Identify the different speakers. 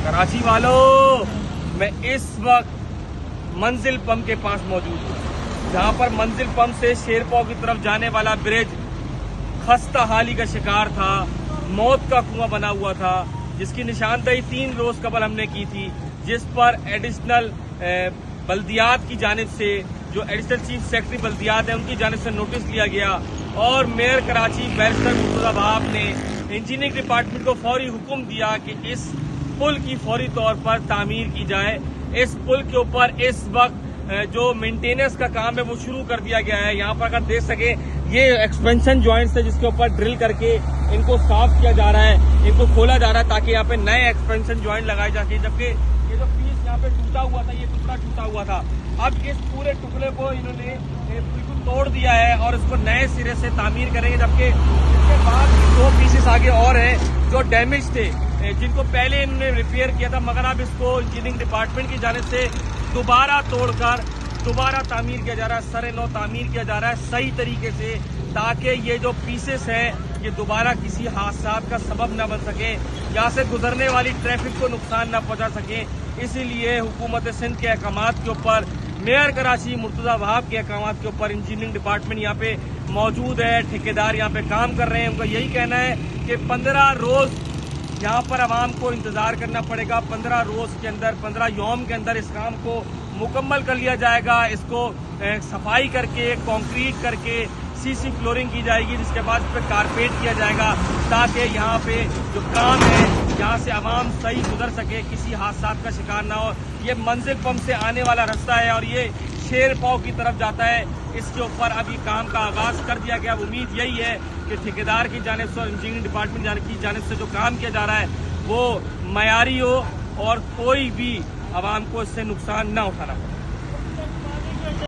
Speaker 1: کراچی والوں، میں اس وقت منزل پمپ کے پاس موجود ہوں، جہاں پر منزل پمپ سے شیرپور کی طرف جانے والا برج خستہ حالی کا شکار تھا، موت کا کنواں بنا ہوا تھا، جس کی نشاندہی 3 روز قبل ہم نے کی تھی، جس پر ایڈیشنل بلدیات کی جانب سے جو ایڈیشنل چیف سیکرٹری بلدیات ہیں ان کی جانب سے نوٹس لیا گیا، اور میئر کراچی بیرسٹر مرتضی وہاب نے انجینئرنگ ڈپارٹمنٹ کو فوری حکم دیا کہ اس پل کی فوری طور پر تعمیر کی جائے۔ اس پل کے اوپر اس وقت جو مینٹیننس کا کام ہے وہ شروع کر دیا گیا ہے۔ یہاں پر اگر دیکھ سکیں یہ ایکسپینشن جوائنٹس ہے جس کے اوپر ڈرل کر کے ان کو صاف کیا جا رہا ہے، ان کو کھولا جا رہا ہے تاکہ یہاں پہ نئے ایکسپینشن جوائنٹ لگائے جا سکیں، جبکہ یہ جو پیس یہاں پہ ٹوٹا ہوا تھا، یہ ٹکڑا ٹوٹا ہوا تھا، اب اس پورے ٹکڑے کو انہوں نے بالکل توڑ دیا ہے اور اس کو نئے سرے سے تعمیر کریں گے، جبکہ اس کے بعد 2 پیسز آگے اور ہیں جو ڈیمیج تھے، جن کو پہلے انہوں نے ریپیئر کیا تھا، مگر اب اس کو انجینئرنگ ڈپارٹمنٹ کی جانب سے دوبارہ توڑ کر دوبارہ تعمیر کیا جا رہا ہے، سر نو تعمیر کیا جا رہا ہے صحیح طریقے سے، تاکہ یہ جو پیسز ہیں یہ دوبارہ کسی حادثات کا سبب نہ بن سکے، یہاں سے گزرنے والی ٹریفک کو نقصان نہ پہنچا سکیں۔ اسی لیے حکومت سندھ کے احکامات کے اوپر، میئر کراچی مرتضی وہاب کے احکامات کے اوپر انجینئرنگ ڈپارٹمنٹ یہاں پہ موجود ہے، ٹھیکیدار یہاں پہ کام کر رہے ہیں۔ ان کا یہی کہنا ہے کہ 15 روز یہاں پر عوام کو انتظار کرنا پڑے گا، 15 روز کے اندر، 15 یوم کے اندر اس کام کو مکمل کر لیا جائے گا، اس کو صفائی کر کے، کانکریٹ کر کے، سی فلورنگ کی جائے گی، جس کے بعد اس پہ کارپیٹ کیا جائے گا، تاکہ یہاں پہ جو کام ہے یہاں سے عوام صحیح گزر سکے، کسی حادثات کا شکار نہ ہو۔ یہ منزل پمپ سے آنے والا راستہ ہے اور یہ شیرپور کی طرف جاتا ہے، اس کے اوپر ابھی کام کا آغاز کر دیا گیا۔ امید یہی ہے کہ ٹھیکیدار کی جانب سے اور انجینئرنگ ڈپارٹمنٹ کی جانب سے جو کام کیا جا رہا ہے وہ معیاری ہو اور کوئی بھی عوام کو اس سے نقصان نہ اٹھانا پڑے۔